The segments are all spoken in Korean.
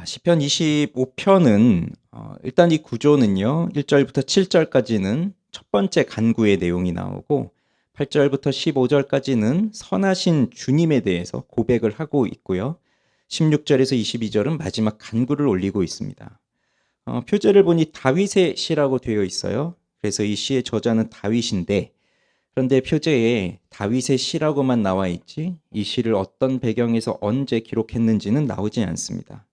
시편 25편은 일단 이 구조는요. 1절부터 7절까지는 첫 번째 간구의 내용이 나오고 8절부터 15절까지는 선하신 주님에 대해서 고백을 하고 있고요. 16절에서 22절은 마지막 간구를 올리고 있습니다. 표제를 보니 다윗의 시라고 되어 있어요. 그래서 이 시의 저자는 다윗인데, 그런데 표제에 다윗의 시라고만 나와 있지 이 시를 어떤 배경에서 언제 기록했는지는 나오지 않습니다.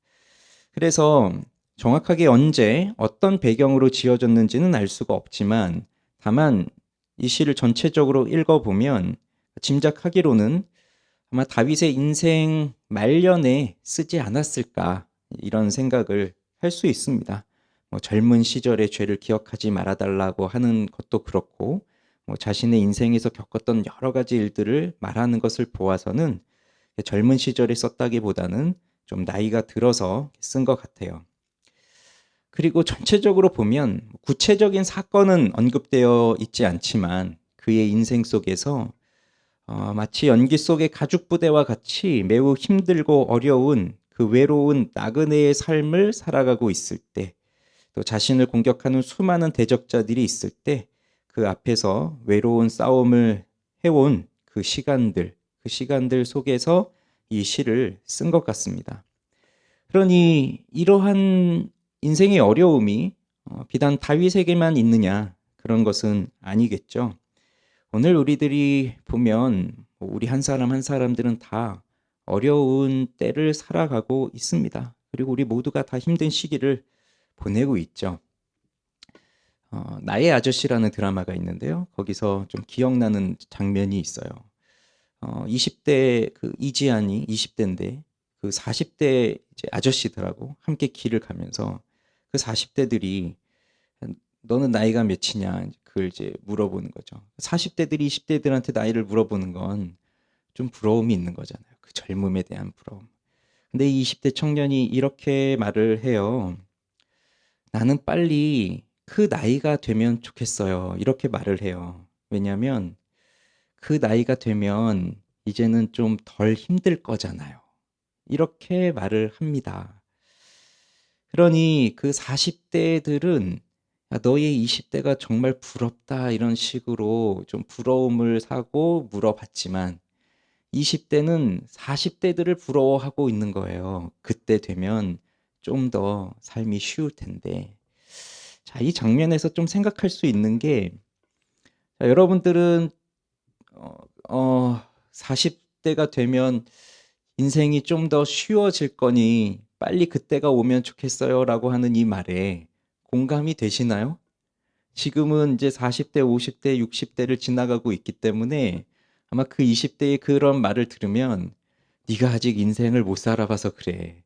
그래서 정확하게 언제 어떤 배경으로 지어졌는지는 알 수가 없지만, 다만 이 시를 전체적으로 읽어보면 짐작하기로는 아마 다윗의 인생 말년에 쓰지 않았을까, 이런 생각을 할 수 있습니다. 젊은 시절의 죄를 기억하지 말아달라고 하는 것도 그렇고, 자신의 인생에서 겪었던 여러 가지 일들을 말하는 것을 보아서는 젊은 시절에 썼다기보다는 좀 나이가 들어서 쓴 것 같아요. 그리고 전체적으로 보면 구체적인 사건은 언급되어 있지 않지만 그의 인생 속에서 마치 연기 속의 가죽 부대와 같이 매우 힘들고 어려운 그 외로운 나그네의 삶을 살아가고 있을 때, 또 자신을 공격하는 수많은 대적자들이 있을 때 그 앞에서 외로운 싸움을 해온 그 시간들 속에서 이 시를 쓴 것 같습니다. 그러니 이러한 인생의 어려움이 비단 다윗에게만 있느냐, 그런 것은 아니겠죠. 오늘 우리들이 보면 우리 한 사람 한 사람들은 다 어려운 때를 살아가고 있습니다. 그리고 우리 모두가 다 힘든 시기를 보내고 있죠. 나의 아저씨라는 드라마가 있는데요. 거기서 좀 기억나는 장면이 있어요. 20대 그 이지안이 20대인데 그 40대 이제 아저씨들하고 함께 길을 가면서 그 40대들이 너는 나이가 몇이냐, 그걸 이제 물어보는 거죠. 40대들이 20대들한테 나이를 물어보는 건 좀 부러움이 있는 거잖아요. 그 젊음에 대한 부러움. 근데 이 20대 청년이 이렇게 말을 해요. 나는 빨리 그 나이가 되면 좋겠어요. 이렇게 말을 해요. 왜냐하면 그 나이가 되면 이제는 좀 덜 힘들 거잖아요. 이렇게 말을 합니다. 그러니 그 40대들은 너의 20대가 정말 부럽다, 이런 식으로 좀 부러움을 사고 물어봤지만 20대는 40대들을 부러워하고 있는 거예요. 그때 되면 좀 더 삶이 쉬울 텐데. 자, 이 장면에서 좀 생각할 수 있는 게, 여러분들은 40대가 되면 인생이 좀 더 쉬워질 거니 빨리 그때가 오면 좋겠어요라고 하는 이 말에 공감이 되시나요? 지금은 이제 40대, 50대, 60대를 지나가고 있기 때문에 아마 그 20대의 그런 말을 들으면 네가 아직 인생을 못 살아봐서 그래.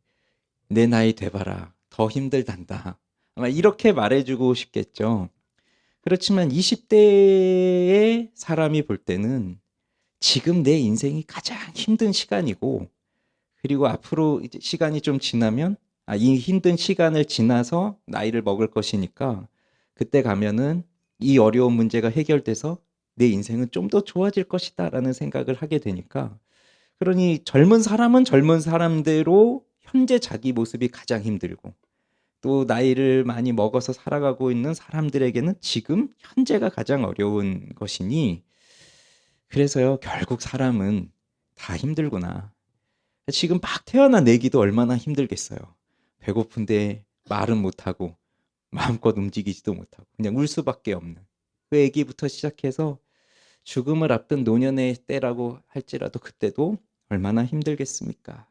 내 나이 돼봐라. 더 힘들단다. 아마 이렇게 말해주고 싶겠죠. 그렇지만 20대의 사람이 볼 때는 지금 내 인생이 가장 힘든 시간이고, 그리고 앞으로 이제 시간이 좀 지나면 이 힘든 시간을 지나서 나이를 먹을 것이니까 그때 가면은 이 어려운 문제가 해결돼서 내 인생은 좀 더 좋아질 것이다라는 생각을 하게 되니까, 그러니 젊은 사람은 젊은 사람대로 현재 자기 모습이 가장 힘들고, 또 나이를 많이 먹어서 살아가고 있는 사람들에게는 지금 현재가 가장 어려운 것이니, 그래서요, 결국 사람은 다 힘들구나. 지금 막 태어난 애기도 얼마나 힘들겠어요. 배고픈데 말은 못하고 마음껏 움직이지도 못하고 그냥 울 수밖에 없는 그 애기부터 시작해서 죽음을 앞둔 노년의 때라고 할지라도 그때도 얼마나 힘들겠습니까?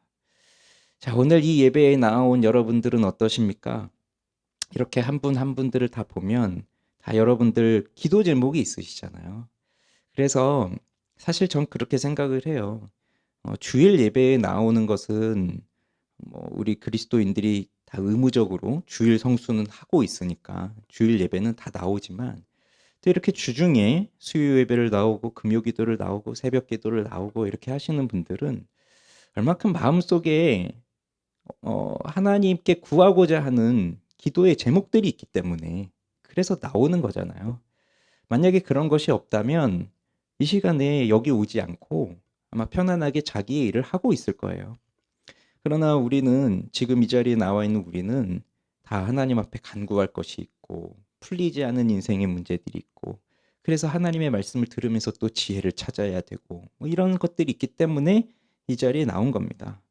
자, 오늘 이 예배에 나온 여러분들은 어떠십니까? 이렇게 한 분 한 분들을 다 보면 다 여러분들 기도 제목이 있으시잖아요. 그래서 사실 전 그렇게 생각을 해요. 주일 예배에 나오는 것은 우리 그리스도인들이 다 의무적으로 주일 성수는 하고 있으니까 주일 예배는 다 나오지만, 또 이렇게 주중에 수요 예배를 나오고 금요 기도를 나오고 새벽 기도를 나오고 이렇게 하시는 분들은 얼마큼 마음속에 하나님께 구하고자 하는 기도의 제목들이 있기 때문에 그래서 나오는 거잖아요. 만약에 그런 것이 없다면 이 시간에 여기 오지 않고 아마 편안하게 자기의 일을 하고 있을 거예요. 그러나 우리는 지금 이 자리에 나와 있는 우리는 다 하나님 앞에 간구할 것이 있고 풀리지 않은 인생의 문제들이 있고 그래서 하나님의 말씀을 들으면서 또 지혜를 찾아야 되고 뭐 이런 것들이 있기 때문에 이 자리에 나온 겁니다.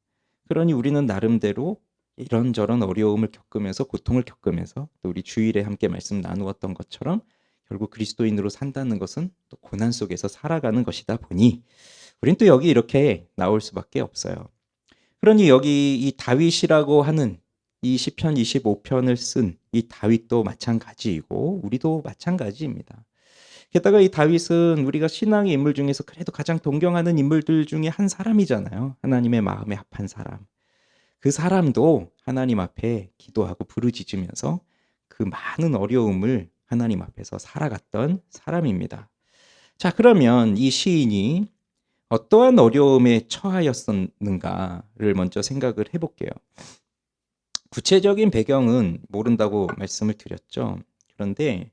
그러니 우리는 나름대로 이런저런 어려움을 겪으면서 고통을 겪으면서 또 우리 주일에 함께 말씀 나누었던 것처럼 결국 그리스도인으로 산다는 것은 또 고난 속에서 살아가는 것이다 보니 우린 또 여기 이렇게 나올 수밖에 없어요. 그러니 여기 이 다윗이라고 하는 이 시편 25편을 쓴 이 다윗도 마찬가지이고 우리도 마찬가지입니다. 게다가 이 다윗은 우리가 신앙의 인물 중에서 그래도 가장 동경하는 인물들 중에 한 사람이잖아요. 하나님의 마음에 합한 사람. 그 사람도 하나님 앞에 기도하고 부르짖으면서 그 많은 어려움을 하나님 앞에서 살아갔던 사람입니다. 자, 그러면 이 시인이 어떠한 어려움에 처하였었는가를 먼저 생각을 해볼게요. 구체적인 배경은 모른다고 말씀을 드렸죠. 그런데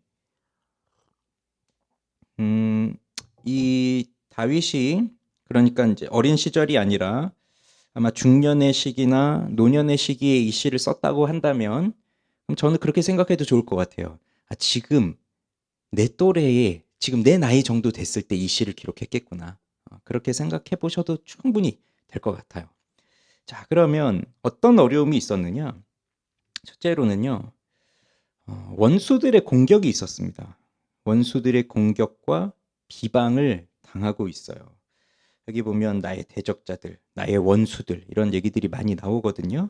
이 다윗이 그러니까 이제 어린 시절이 아니라 아마 중년의 시기나 노년의 시기에 이 시를 썼다고 한다면 그럼 저는 그렇게 생각해도 좋을 것 같아요. 지금 내 또래에 지금 내 나이 정도 됐을 때 이 시를 기록했겠구나. 그렇게 생각해 보셔도 충분히 될 것 같아요. 자, 그러면 어떤 어려움이 있었느냐? 첫째로는요, 원수들의 공격이 있었습니다. 원수들의 공격과 비방을 당하고 있어요. 여기 보면 나의 대적자들, 나의 원수들 이런 얘기들이 많이 나오거든요.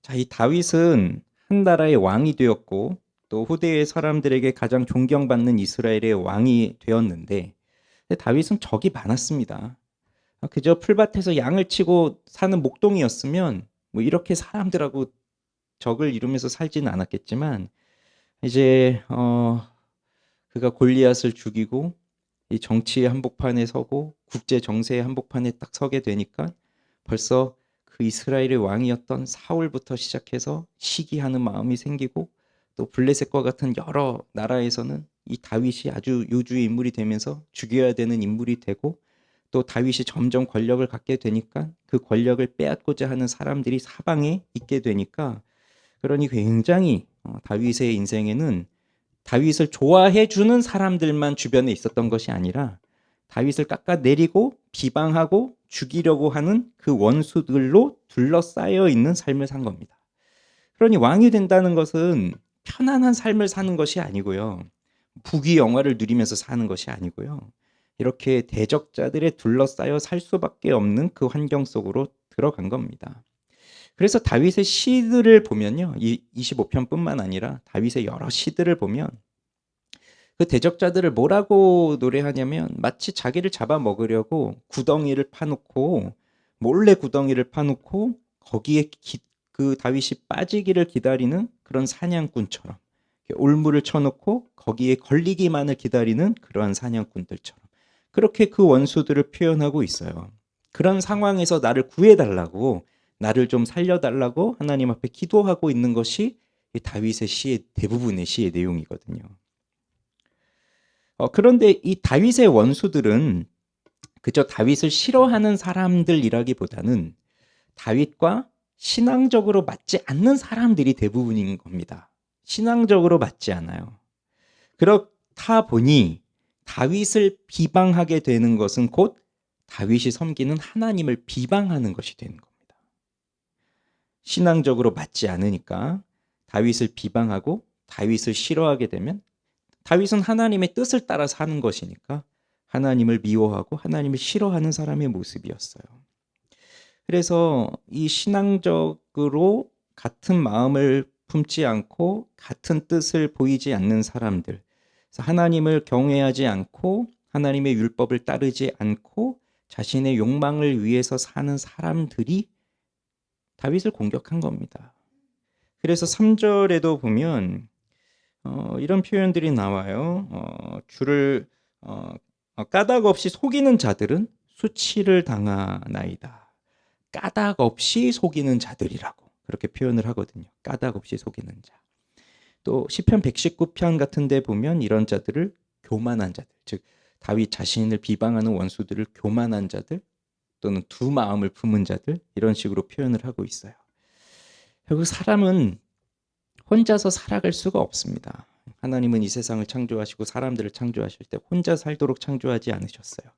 자, 이 다윗은 한 나라의 왕이 되었고 또 후대의 사람들에게 가장 존경받는 이스라엘의 왕이 되었는데 다윗은 적이 많았습니다. 그저 풀밭에서 양을 치고 사는 목동이었으면 뭐 이렇게 사람들하고 적을 이루면서 살지는 않았겠지만 이제 그가 골리앗을 죽이고 이 정치의 한복판에 서고 국제 정세의 한복판에 딱 서게 되니까 벌써 그 이스라엘의 왕이었던 사울부터 시작해서 시기하는 마음이 생기고 또 블레셋과 같은 여러 나라에서는 이 다윗이 아주 요주의 인물이 되면서 죽여야 되는 인물이 되고 또 다윗이 점점 권력을 갖게 되니까 그 권력을 빼앗고자 하는 사람들이 사방에 있게 되니까 그러니 굉장히 다윗의 인생에는 다윗을 좋아해 주는 사람들만 주변에 있었던 것이 아니라 다윗을 깎아내리고 비방하고 죽이려고 하는 그 원수들로 둘러싸여 있는 삶을 산 겁니다. 그러니 왕이 된다는 것은 편안한 삶을 사는 것이 아니고요. 부귀 영화를 누리면서 사는 것이 아니고요. 이렇게 대적자들에 둘러싸여 살 수밖에 없는 그 환경 속으로 들어간 겁니다. 그래서 다윗의 시들을 보면요. 이 25편뿐만 아니라 다윗의 여러 시들을 보면 그 대적자들을 뭐라고 노래하냐면 마치 자기를 잡아먹으려고 구덩이를 파놓고 몰래 구덩이를 파놓고 거기에 그 다윗이 빠지기를 기다리는 그런 사냥꾼처럼 올무를 쳐놓고 거기에 걸리기만을 기다리는 그러한 사냥꾼들처럼 그렇게 그 원수들을 표현하고 있어요. 그런 상황에서 나를 구해달라고 나를 좀 살려달라고 하나님 앞에 기도하고 있는 것이 다윗의 시의 대부분의 시의 내용이거든요. 그런데 이 다윗의 원수들은 그저 다윗을 싫어하는 사람들이라기보다는 다윗과 신앙적으로 맞지 않는 사람들이 대부분인 겁니다. 신앙적으로 맞지 않아요. 그렇다 보니 다윗을 비방하게 되는 것은 곧 다윗이 섬기는 하나님을 비방하는 것이 되는 겁니다. 신앙적으로 맞지 않으니까 다윗을 비방하고 다윗을 싫어하게 되면 다윗은 하나님의 뜻을 따라 사는 것이니까 하나님을 미워하고 하나님을 싫어하는 사람의 모습이었어요. 그래서 이 신앙적으로 같은 마음을 품지 않고 같은 뜻을 보이지 않는 사람들, 하나님을 경외하지 않고 하나님의 율법을 따르지 않고 자신의 욕망을 위해서 사는 사람들이 다윗을 공격한 겁니다. 그래서 3절에도 보면 이런 표현들이 나와요. 주를 까닭 없이 속이는 자들은 수치를 당하나이다. 까닭 없이 속이는 자들이라고 그렇게 표현을 하거든요. 까닭 없이 속이는 자. 또 시편 119편 같은 데 보면 이런 자들을 교만한 자들, 즉 다윗 자신을 비방하는 원수들을 교만한 자들, 또는 두 마음을 품은 자들 이런 식으로 표현을 하고 있어요. 결국 사람은 혼자서 살아갈 수가 없습니다. 하나님은 이 세상을 창조하시고 사람들을 창조하실 때 혼자 살도록 창조하지 않으셨어요.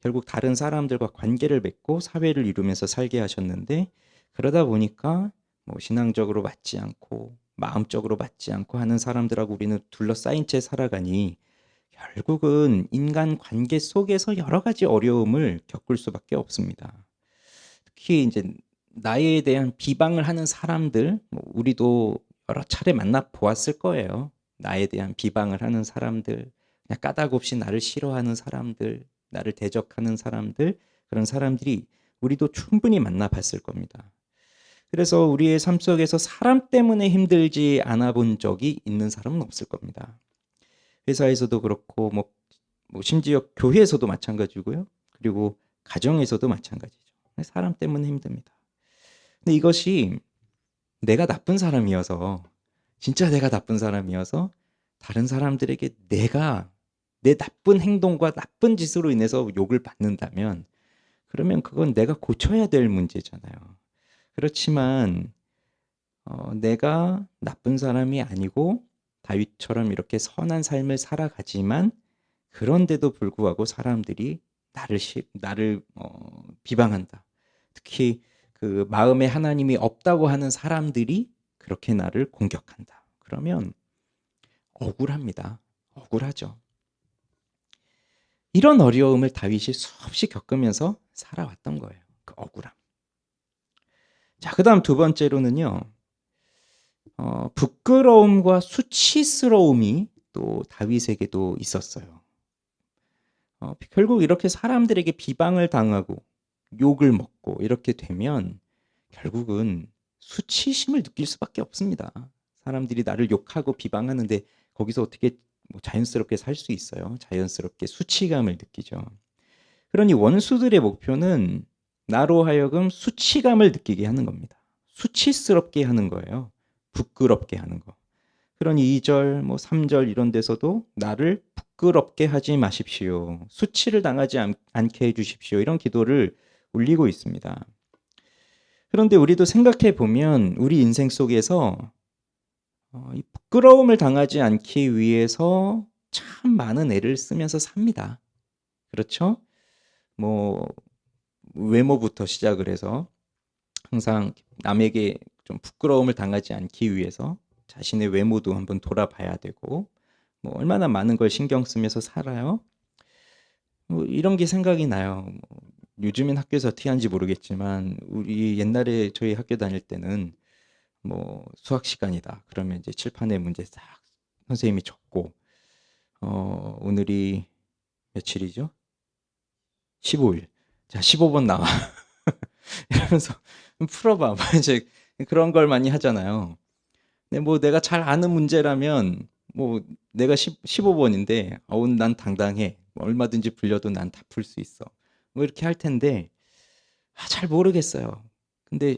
결국 다른 사람들과 관계를 맺고 사회를 이루면서 살게 하셨는데 그러다 보니까 뭐 신앙적으로 맞지 않고 마음적으로 맞지 않고 하는 사람들하고 우리는 둘러싸인 채 살아가니 결국은 인간 관계 속에서 여러 가지 어려움을 겪을 수밖에 없습니다. 특히 이제 나에 대한 비방을 하는 사람들, 뭐 우리도 여러 차례 만나 보았을 거예요. 나에 대한 비방을 하는 사람들, 그냥 까닭 없이 나를 싫어하는 사람들, 나를 대적하는 사람들, 그런 사람들이 우리도 충분히 만나봤을 겁니다. 그래서 우리의 삶 속에서 사람 때문에 힘들지 않아 본 적이 있는 사람은 없을 겁니다. 회사에서도 그렇고 뭐 심지어 교회에서도 마찬가지고요. 그리고 가정에서도 마찬가지죠. 사람 때문에 힘듭니다. 근데 이것이 내가 나쁜 사람이어서 진짜 내가 나쁜 사람이어서 다른 사람들에게 내가 내 나쁜 행동과 나쁜 짓으로 인해서 욕을 받는다면 그러면 그건 내가 고쳐야 될 문제잖아요. 그렇지만 내가 나쁜 사람이 아니고 다윗처럼 이렇게 선한 삶을 살아가지만 그런데도 불구하고 사람들이 나를 비방한다. 특히 그 마음에 하나님이 없다고 하는 사람들이 그렇게 나를 공격한다. 그러면 억울합니다. 억울하죠. 이런 어려움을 다윗이 수없이 겪으면서 살아왔던 거예요. 그 억울함. 자, 그다음 두 번째로는요. 부끄러움과 수치스러움이 또 다윗에게도 있었어요. 결국 이렇게 사람들에게 비방을 당하고 욕을 먹고 이렇게 되면 결국은 수치심을 느낄 수밖에 없습니다. 사람들이 나를 욕하고 비방하는데 거기서 어떻게 뭐 자연스럽게 살 수 있어요? 자연스럽게 수치감을 느끼죠. 그러니 원수들의 목표는 나로 하여금 수치감을 느끼게 하는 겁니다. 수치스럽게 하는 거예요. 부끄럽게 하는 거. 그러니 2절, 뭐 3절 이런 데서도 나를 부끄럽게 하지 마십시오. 수치를 당하지 않게 해주십시오. 이런 기도를 올리고 있습니다. 그런데 우리도 생각해 보면 우리 인생 속에서 이 부끄러움을 당하지 않기 위해서 참 많은 애를 쓰면서 삽니다. 그렇죠? 뭐 외모부터 시작을 해서 항상 남에게 좀 부끄러움을 당하지 않기 위해서 자신의 외모도 한번 돌아봐야 되고 뭐 얼마나 많은 걸 신경 쓰면서 살아요. 뭐 이런 게 생각이 나요. 뭐 요즘엔 학교에서 어떻게 하는지 모르겠지만 우리 옛날에 저희 학교 다닐 때는 뭐 수학 시간이다. 그러면 이제 칠판에 문제 싹 선생님이 적고 오늘이 며칠이죠? 15일. 자, 15번 나와. 이러면서 풀어봐. 뭐 이제 그런 걸 많이 하잖아요. 근데 뭐 내가 잘 아는 문제라면 뭐 내가 15번인데 오늘 난 당당해. 뭐 얼마든지 불려도 난 다 풀 수 있어. 뭐 이렇게 할 텐데 잘 모르겠어요. 근데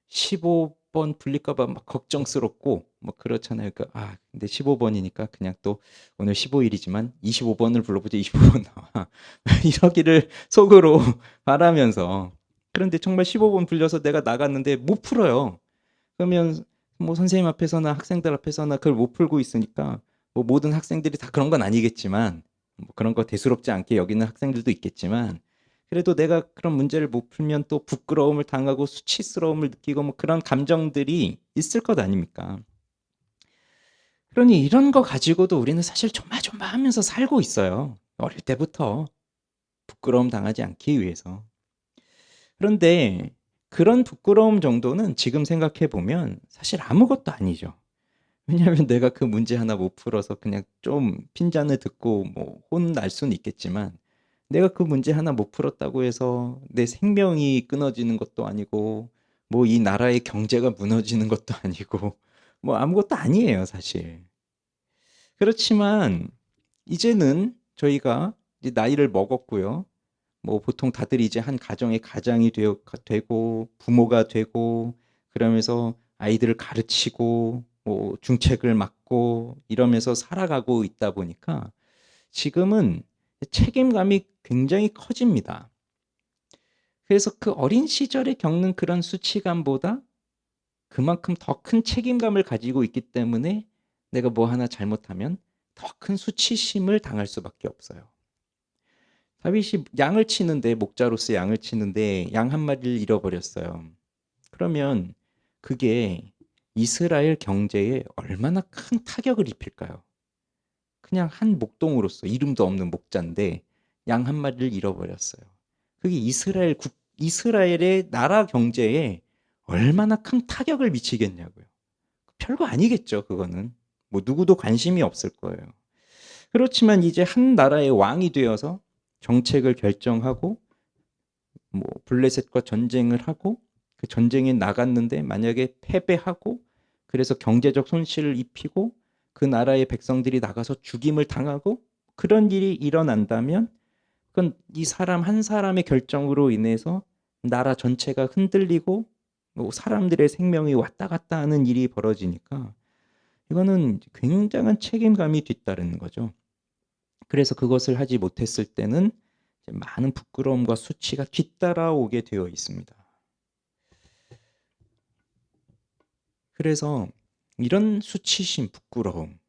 15번 풀릴까 봐 막 걱정스럽고 뭐 그렇잖아요. 근데 15번이니까 그냥 또 오늘 15일이지만 25번을 불러보자. 25번 나와. 이러기를 속으로 바라면서 그런데 정말 15번 불려서 내가 나갔는데 못 풀어요. 그러면 뭐 선생님 앞에서나 학생들 앞에서나 그걸 못 풀고 있으니까 뭐 모든 학생들이 다 그런 건 아니겠지만 뭐 그런 거 대수롭지 않게 여기는 학생들도 있겠지만 그래도 내가 그런 문제를 못 풀면 또 부끄러움을 당하고 수치스러움을 느끼고 뭐 그런 감정들이 있을 것 아닙니까? 그러니 이런 거 가지고도 우리는 사실 조마조마하면서 살고 있어요. 어릴 때부터 부끄러움 당하지 않기 위해서. 그런데 그런 부끄러움 정도는 지금 생각해 보면 사실 아무것도 아니죠. 왜냐하면 내가 그 문제 하나 못 풀어서 그냥 좀 핀잔을 듣고 뭐 혼날 수는 있겠지만 내가 그 문제 하나 못 풀었다고 해서 내 생명이 끊어지는 것도 아니고 뭐 이 나라의 경제가 무너지는 것도 아니고 뭐 아무것도 아니에요, 사실. 그렇지만 이제는 저희가 이제 나이를 먹었고요. 뭐 보통 다들 이제 한 가정의 가장이 되고 부모가 되고 그러면서 아이들을 가르치고 뭐 중책을 맡고 이러면서 살아가고 있다 보니까 지금은 책임감이 굉장히 커집니다. 그래서 그 어린 시절에 겪는 그런 수치감보다 그만큼 더 큰 책임감을 가지고 있기 때문에 내가 뭐 하나 잘못하면 더 큰 수치심을 당할 수밖에 없어요. 다윗이 양을 치는데, 목자로서 양을 치는데 양 한 마리를 잃어버렸어요. 그러면 그게 이스라엘 경제에 얼마나 큰 타격을 입힐까요? 그냥 한 목동으로서 이름도 없는 목자인데 양 한 마리를 잃어버렸어요. 그게 이스라엘의 나라 경제에 얼마나 큰 타격을 미치겠냐고요. 별거 아니겠죠, 그거는. 뭐 누구도 관심이 없을 거예요. 그렇지만 이제 한 나라의 왕이 되어서 정책을 결정하고 뭐 블레셋과 전쟁을 하고 그 전쟁에 나갔는데 만약에 패배하고 그래서 경제적 손실을 입히고 그 나라의 백성들이 나가서 죽임을 당하고 그런 일이 일어난다면 그건 이 사람 한 사람의 결정으로 인해서 나라 전체가 흔들리고 뭐 사람들의 생명이 왔다 갔다 하는 일이 벌어지니까 이거는 굉장한 책임감이 뒤따르는 거죠. 그래서 그것을 하지 못했을 때는 많은 부끄러움과 수치가 뒤따라오게 되어 있습니다. 그래서 이런 수치심, 부끄러움,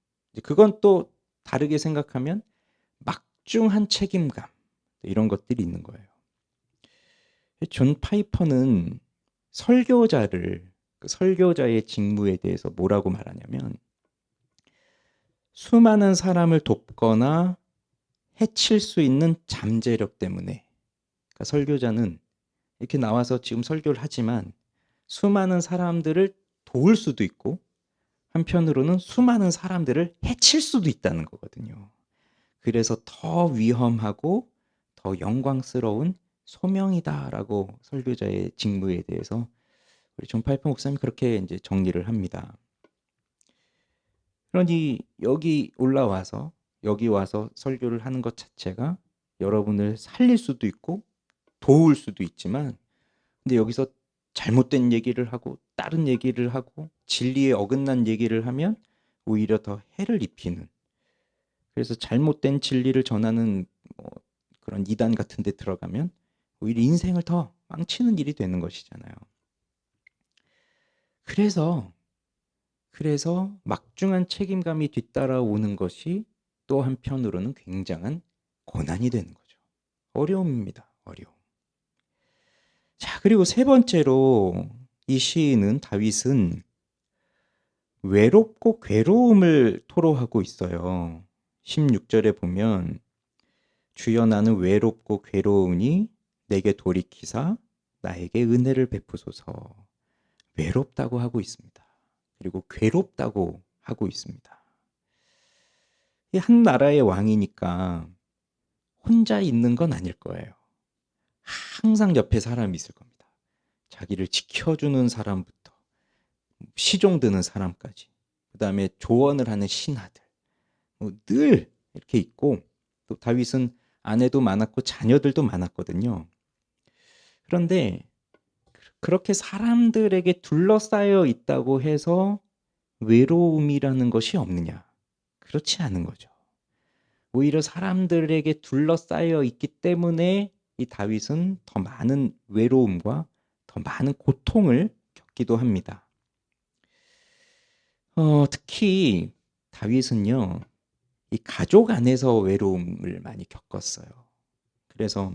그건 또 다르게 생각하면 막중한 책임감, 이런 것들이 있는 거예요. 존 파이퍼는 그 설교자의 직무에 대해서 뭐라고 말하냐면 수많은 사람을 돕거나 해칠 수 있는 잠재력 때문에, 그러니까 설교자는 이렇게 나와서 지금 설교를 하지만 수많은 사람들을 도울 수도 있고 한편으로는 수많은 사람들을 해칠 수도 있다는 거거든요. 그래서 더 위험하고 더 영광스러운 소명이다라고 설교자의 직무에 대해서 우리 존 파이퍼 목사님이 그렇게 이제 정리를 합니다. 그러니 여기 와서 설교를 하는 것 자체가 여러분을 살릴 수도 있고 도울 수도 있지만, 근데 여기서 잘못된 얘기를 하고 다른 얘기를 하고 진리에 어긋난 얘기를 하면 오히려 더 해를 입히는, 그래서 잘못된 진리를 전하는 뭐 그런 이단 같은 데 들어가면 오히려 인생을 더 망치는 일이 되는 것이잖아요. 그래서 막중한 책임감이 뒤따라오는 것이 또 한편으로는 굉장한 고난이 되는 거죠. 어려움입니다. 어려움. 자, 그리고 세 번째로 이 시인은, 다윗은 외롭고 괴로움을 토로하고 있어요. 16절에 보면 주여 나는 외롭고 괴로우니 내게 돌이키사 나에게 은혜를 베푸소서. 외롭다고 하고 있습니다. 그리고 괴롭다고 하고 있습니다. 이 한 나라의 왕이니까 혼자 있는 건 아닐 거예요. 항상 옆에 사람이 있을 겁니다. 자기를 지켜주는 사람부터 시종 드는 사람까지, 그 다음에 조언을 하는 신하들, 늘 이렇게 있고, 또 다윗은 아내도 많았고 자녀들도 많았거든요. 그런데 그렇게 사람들에게 둘러싸여 있다고 해서 외로움이라는 것이 없느냐? 그렇지 않은 거죠. 오히려 사람들에게 둘러싸여 있기 때문에 이 다윗은 더 많은 외로움과 더 많은 고통을 겪기도 합니다. 특히 다윗은요, 이 가족 안에서 외로움을 많이 겪었어요. 그래서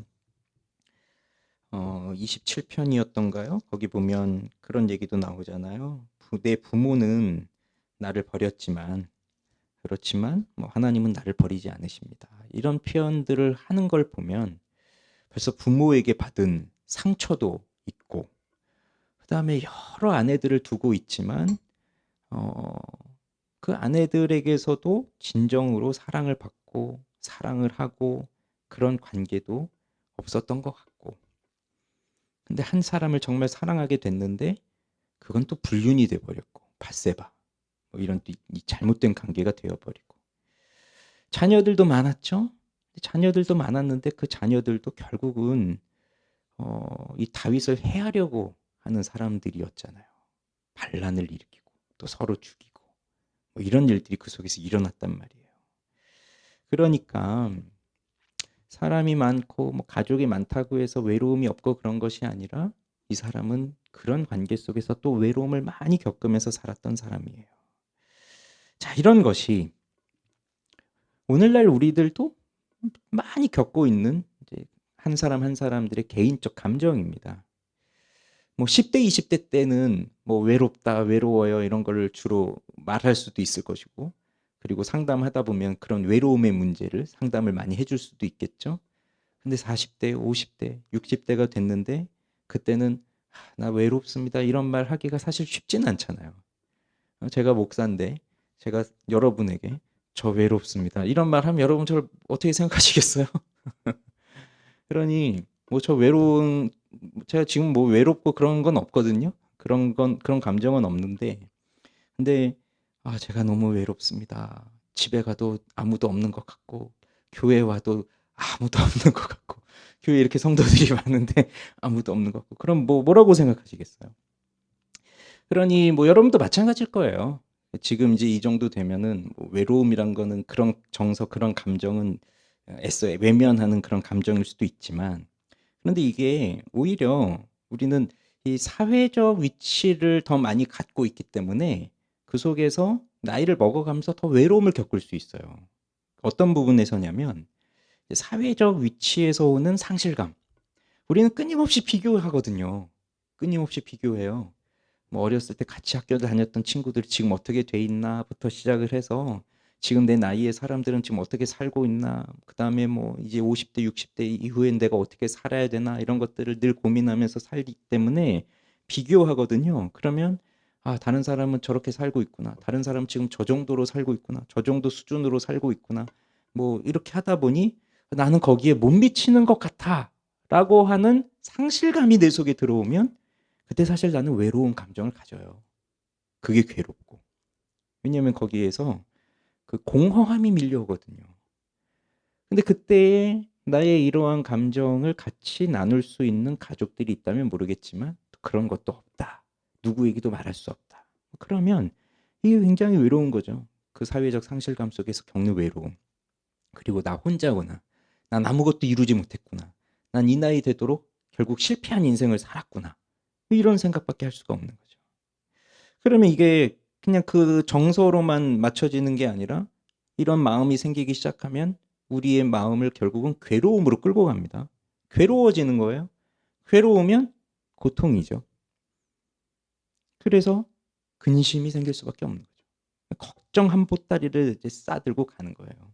27편이었던가요? 거기 보면 그런 얘기도 나오잖아요. 내 부모는 나를 버렸지만, 그렇지만 뭐 하나님은 나를 버리지 않으십니다. 이런 표현들을 하는 걸 보면 벌써 부모에게 받은 상처도 있고, 그 다음에 여러 아내들을 두고 있지만 그 아내들에게서도 진정으로 사랑을 받고 사랑을 하고 그런 관계도 없었던 것 같고, 근데 한 사람을 정말 사랑하게 됐는데 그건 또 불륜이 돼버렸고, 밧세바 뭐 이런 또 이 잘못된 관계가 되어버리고, 자녀들도 많았죠. 자녀들도 많았는데 그 자녀들도 결국은 이 다윗을 해하려고 하는 사람들이었잖아요. 반란을 일으키고 또 서로 죽이고 뭐 이런 일들이 그 속에서 일어났단 말이에요. 그러니까 사람이 많고 뭐 가족이 많다고 해서 외로움이 없고 그런 것이 아니라 이 사람은 그런 관계 속에서 또 외로움을 많이 겪으면서 살았던 사람이에요. 자, 이런 것이 오늘날 우리들도 많이 겪고 있는 이제 한 사람 한 사람들의 개인적 감정입니다. 뭐 10대, 20대 때는 뭐 외롭다, 외로워요 이런 걸 주로 말할 수도 있을 것이고, 그리고 상담하다 보면 그런 외로움의 문제를 상담을 많이 해줄 수도 있겠죠. 근데 40대, 50대, 60대가 됐는데 그때는 나 외롭습니다 이런 말 하기가 사실 쉽지는 않잖아요. 제가 목사인데 제가 여러분에게 저 외롭습니다 이런 말 하면 여러분 저를 어떻게 생각하시겠어요? 그러니 뭐 저 외로운 제가 지금 뭐 외롭고 그런 건 없거든요. 그런 감정은 없는데, 근데 제가 너무 외롭습니다. 집에 가도 아무도 없는 것 같고 교회 와도 아무도 없는 것 같고 교회 이렇게 성도들이 많은데 아무도 없는 것 같고, 그럼 뭐라고 생각하시겠어요? 그러니 뭐 여러분도 마찬가지일 거예요. 지금 이제 이 정도 되면은 뭐 외로움이란 거는 그런 정서, 그런 감정은 애써 외면하는 그런 감정일 수도 있지만, 그런데 이게 오히려 우리는 이 사회적 위치를 더 많이 갖고 있기 때문에 그 속에서 나이를 먹어가면서 더 외로움을 겪을 수 있어요. 어떤 부분에서냐면 사회적 위치에서 오는 상실감. 우리는 끊임없이 비교하거든요. 끊임없이 비교해요. 뭐 어렸을 때 같이 학교 다녔던 친구들이 지금 어떻게 돼 있나부터 시작을 해서 지금 내 나이의 사람들은 지금 어떻게 살고 있나, 그다음에 뭐 이제 50대, 60대 이후엔 내가 어떻게 살아야 되나 이런 것들을 늘 고민하면서 살기 때문에 비교하거든요. 그러면 다른 사람은 저렇게 살고 있구나. 다른 사람은 지금 저 정도로 살고 있구나. 저 정도 수준으로 살고 있구나. 뭐 이렇게 하다 보니 나는 거기에 못 미치는 것 같아라고 하는 상실감이 내 속에 들어오면 그때 사실 나는 외로운 감정을 가져요. 그게 괴롭고. 왜냐하면 거기에서 그 공허함이 밀려오거든요. 근데 그때에 나의 이러한 감정을 같이 나눌 수 있는 가족들이 있다면 모르겠지만 그런 것도 없다. 누구에게도 말할 수 없다. 그러면 이게 굉장히 외로운 거죠. 그 사회적 상실감 속에서 겪는 외로움. 그리고 나 혼자구나. 난 아무것도 이루지 못했구나. 난 이 나이 되도록 결국 실패한 인생을 살았구나. 이런 생각밖에 할 수가 없는 거죠. 그러면 이게 그냥 그 정서로만 맞춰지는 게 아니라 이런 마음이 생기기 시작하면 우리의 마음을 결국은 괴로움으로 끌고 갑니다. 괴로워지는 거예요. 괴로우면 고통이죠. 그래서 근심이 생길 수밖에 없는 거죠. 걱정 한 보따리를 이제 싸들고 가는 거예요.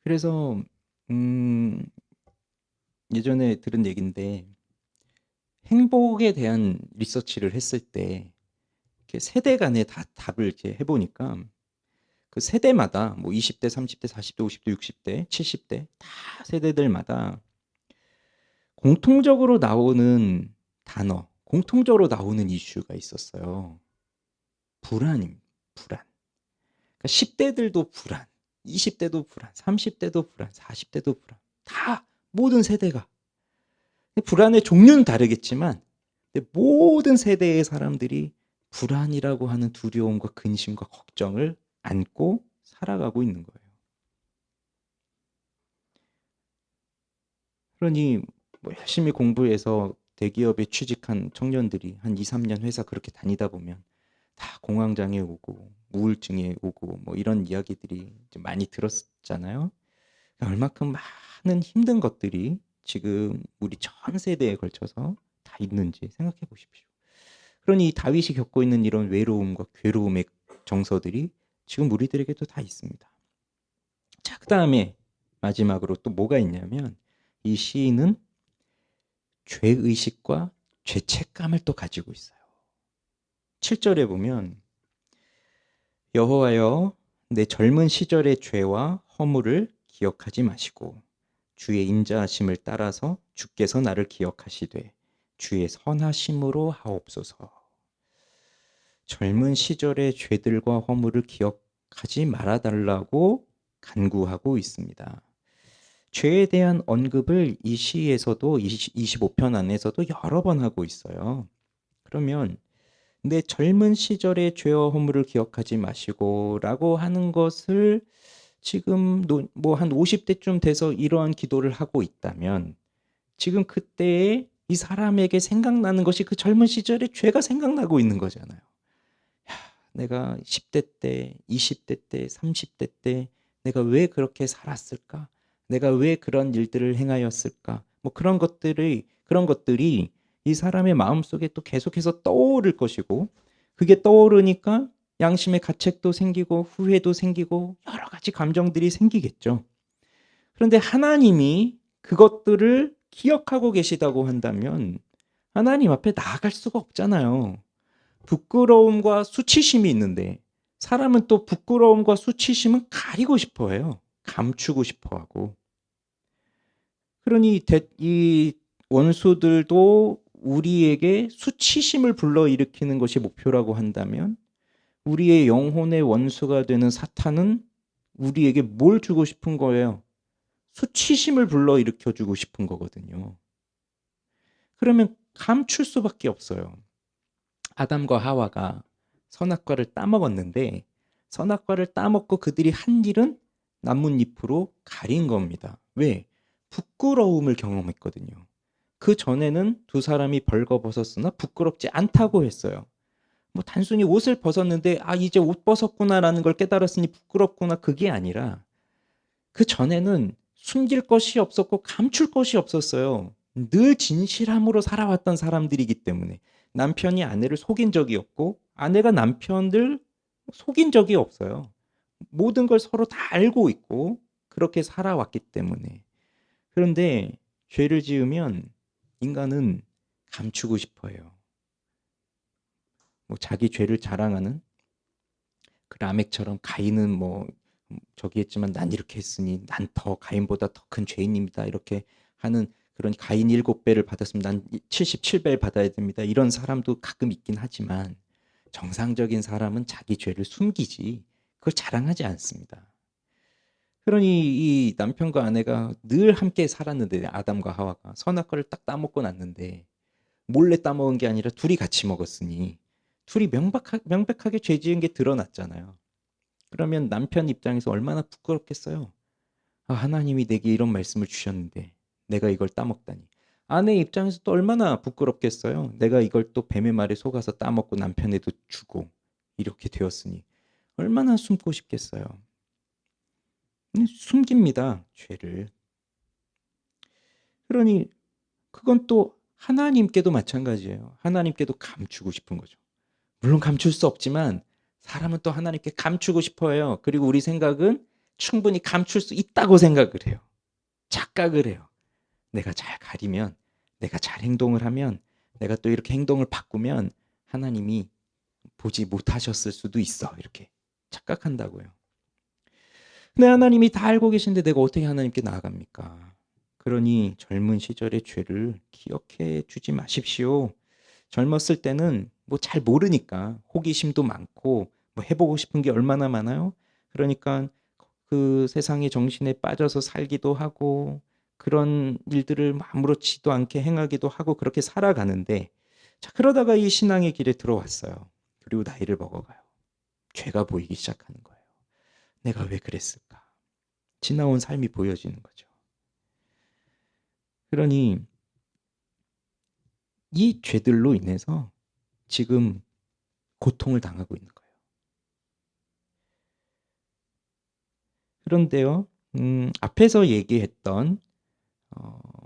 그래서 예전에 들은 얘기인데, 행복에 대한 리서치를 했을 때 이렇게 세대 간의 답을 이렇게 해보니까 그 세대마다 뭐 20대, 30대, 40대, 50대, 60대, 70대 다 세대들마다 공통적으로 나오는 단어, 공통적으로 나오는 이슈가 있었어요. 불안입니다. 불안. 그러니까 10대들도 불안, 20대도 불안, 30대도 불안, 40대도 불안. 다 모든 세대가. 불안의 종류는 다르겠지만 모든 세대의 사람들이 불안이라고 하는 두려움과 근심과 걱정을 안고 살아가고 있는 거예요. 그러니 뭐 열심히 공부해서 대기업에 취직한 청년들이 한 2, 3년 회사 그렇게 다니다 보면 다 공황장애 오고 우울증에 오고 뭐 이런 이야기들이 이제 많이 들었잖아요. 얼마큼 많은 힘든 것들이 지금 우리 전 세대에 걸쳐서 다 있는지 생각해 보십시오. 그러니 다윗이 겪고 있는 이런 외로움과 괴로움의 정서들이 지금 우리들에게도 다 있습니다. 자, 그다음에 마지막으로 또 뭐가 있냐면 이 시인은 죄의식과 죄책감을 또 가지고 있어요. 7절에 보면 여호와여 내 젊은 시절의 죄와 허물을 기억하지 마시고 주의 인자하심을 따라서 주께서 나를 기억하시되 주의 선하심으로 하옵소서. 젊은 시절의 죄들과 허물을 기억하지 말아달라고 간구하고 있습니다. 죄에 대한 언급을 이 시에서도 25편 안에서도 여러 번 하고 있어요. 그러면 내 젊은 시절의 죄와 허물을 기억하지 마시고 라고 하는 것을 지금 뭐 한 50대쯤 돼서 이러한 기도를 하고 있다면 지금 그때에 이 사람에게 생각나는 것이 그 젊은 시절의 죄가 생각나고 있는 거잖아요. 야, 내가 10대 때, 20대 때, 30대 때 내가 왜 그렇게 살았을까? 내가 왜 그런 일들을 행하였을까? 뭐 그런 것들이 이 사람의 마음속에 또 계속해서 떠오를 것이고, 그게 떠오르니까 양심의 가책도 생기고 후회도 생기고 여러 가지 감정들이 생기겠죠. 그런데 하나님이 그것들을 기억하고 계시다고 한다면 하나님 앞에 나아갈 수가 없잖아요. 부끄러움과 수치심이 있는데 사람은 또 부끄러움과 수치심은 가리고 싶어 해요. 감추고 싶어 하고. 그러니 이 원수들도 우리에게 수치심을 불러일으키는 것이 목표라고 한다면 우리의 영혼의 원수가 되는 사탄은 우리에게 뭘 주고 싶은 거예요? 수치심을 불러일으켜 주고 싶은 거거든요. 그러면 감출 수밖에 없어요. 아담과 하와가 선악과를 따먹었는데 선악과를 따먹고 그들이 한 일은 나뭇잎으로 가린 겁니다. 왜? 부끄러움을 경험했거든요. 그 전에는 두 사람이 벌거벗었으나 부끄럽지 않다고 했어요. 뭐 단순히 옷을 벗었는데 아 이제 옷 벗었구나라는 걸 깨달았으니 부끄럽구나 그게 아니라 그 전에는 숨길 것이 없었고 감출 것이 없었어요. 늘 진실함으로 살아왔던 사람들이기 때문에 남편이 아내를 속인 적이 없고 아내가 남편을 속인 적이 없어요. 모든 걸 서로 다 알고 있고 그렇게 살아왔기 때문에. 그런데 죄를 지으면 인간은 감추고 싶어 해요. 뭐 자기 죄를 자랑하는 그 라멕처럼 가인은 뭐 저기 했지만 난 이렇게 했으니 난 더 가인보다 더 큰 죄인입니다. 이렇게 하는 그런 가인 7배를 받았으면 난 77배를 받아야 됩니다. 이런 사람도 가끔 있긴 하지만 정상적인 사람은 자기 죄를 숨기지 그걸 자랑하지 않습니다. 그러니 이 남편과 아내가 늘 함께 살았는데 아담과 하와가 선악과를 딱 따먹고 났는데 몰래 따먹은 게 아니라 둘이 같이 먹었으니 둘이 명백하게 죄 지은 게 드러났잖아요. 그러면 남편 입장에서 얼마나 부끄럽겠어요. 아, 하나님이 내게 이런 말씀을 주셨는데 내가 이걸 따먹다니. 아내 입장에서 또 얼마나 부끄럽겠어요. 내가 이걸 또 뱀의 말에 속아서 따먹고 남편에도 주고 이렇게 되었으니 얼마나 숨고 싶겠어요. 숨깁니다, 죄를. 그러니 그건 또 하나님께도 마찬가지예요. 하나님께도 감추고 싶은 거죠. 물론 감출 수 없지만 사람은 또 하나님께 감추고 싶어 해요. 그리고 우리 생각은 충분히 감출 수 있다고 생각을 해요. 착각을 해요. 내가 잘 가리면, 내가 잘 행동을 하면, 내가 또 이렇게 행동을 바꾸면 하나님이 보지 못하셨을 수도 있어. 이렇게 착각한다고요. 근데 하나님이 다 알고 계신데 내가 어떻게 하나님께 나아갑니까? 그러니 젊은 시절의 죄를 기억해 주지 마십시오. 젊었을 때는 뭐 잘 모르니까 호기심도 많고 뭐 해보고 싶은 게 얼마나 많아요. 그러니까 그 세상의 정신에 빠져서 살기도 하고 그런 일들을 아무렇지도 않게 행하기도 하고 그렇게 살아가는데 자 그러다가 이 신앙의 길에 들어왔어요. 그리고 나이를 먹어가요. 죄가 보이기 시작하는 거예요. 내가 왜 그랬을까? 지나온 삶이 보여지는 거죠. 그러니 이 죄들로 인해서 지금 고통을 당하고 있는 거예요. 그런데요, 앞에서 얘기했던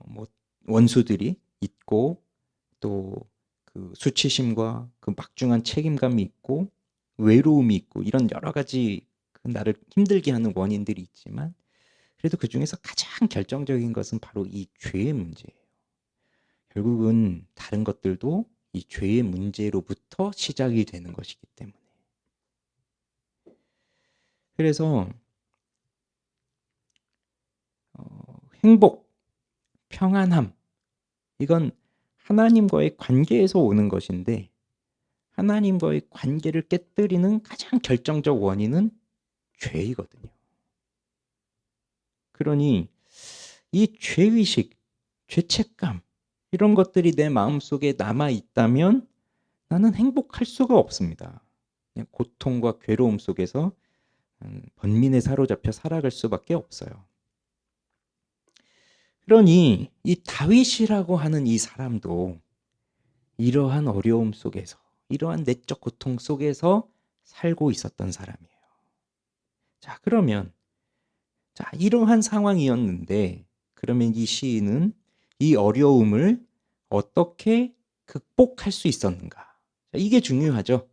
뭐 원수들이 있고 또 그 수치심과 그 막중한 책임감이 있고 외로움이 있고 이런 여러 가지 그 나를 힘들게 하는 원인들이 있지만 그래도 그 중에서 가장 결정적인 것은 바로 이 죄의 문제예요. 결국은 다른 것들도 이 죄의 문제로부터 시작이 되는 것이기 때문에. 그래서 행복, 평안함 이건 하나님과의 관계에서 오는 것인데 하나님과의 관계를 깨뜨리는 가장 결정적 원인은 죄이거든요. 그러니 이 죄의식, 죄책감 이런 것들이 내 마음속에 남아 있다면 나는 행복할 수가 없습니다. 그냥 고통과 괴로움 속에서 번민에 사로잡혀 살아갈 수밖에 없어요. 그러니 이 다윗이라고 하는 이 사람도 이러한 어려움 속에서, 이러한 내적 고통 속에서 살고 있었던 사람이에요. 자, 그러면 이러한 상황이었는데 그러면 이 시인은 이 어려움을 어떻게 극복할 수 있었는가? 이게 중요하죠.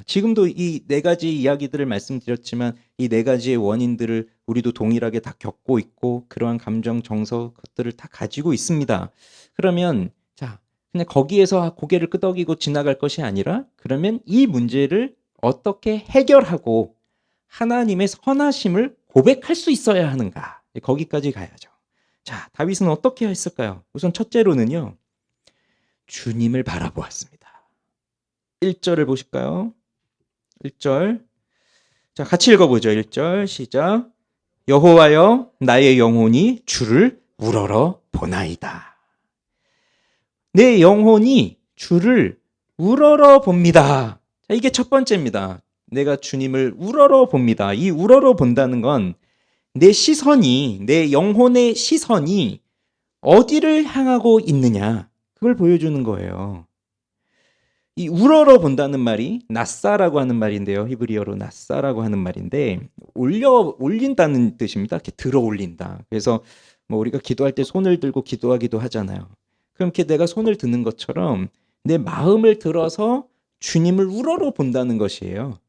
지금도 이 네 가지 이야기들을 말씀드렸지만 이 네 가지의 원인들을 우리도 동일하게 다 겪고 있고 그러한 감정, 정서 것들을 다 가지고 있습니다. 그러면 그냥 거기에서 고개를 끄덕이고 지나갈 것이 아니라 그러면 이 문제를 어떻게 해결하고 하나님의 선하심을 고백할 수 있어야 하는가? 거기까지 가야죠. 자, 다윗은 어떻게 했을까요? 우선 첫째로는요, 주님을 바라보았습니다. 1절을 보실까요? 1절. 자, 같이 읽어보죠. 1절 시작. 여호와여, 나의 영혼이 주를 우러러 보나이다. 내 영혼이 주를 우러러 봅니다. 자, 이게 첫 번째입니다. 내가 주님을 우러러 봅니다. 이 우러러 본다는 건 내 시선이, 내 영혼의 시선이 어디를 향하고 있느냐, 그걸 보여주는 거예요. 이 우러러 본다는 말이 나사라고 하는 말인데요. 히브리어로 나사라고 하는 말인데 올린다는 뜻입니다. 이렇게 들어 올린다. 그래서 뭐 우리가 기도할 때 손을 들고 기도하기도 하잖아요. 그럼 이렇게 내가 손을 드는 것처럼 내 마음을 들어서 주님을 우러러 본다는 것이에요.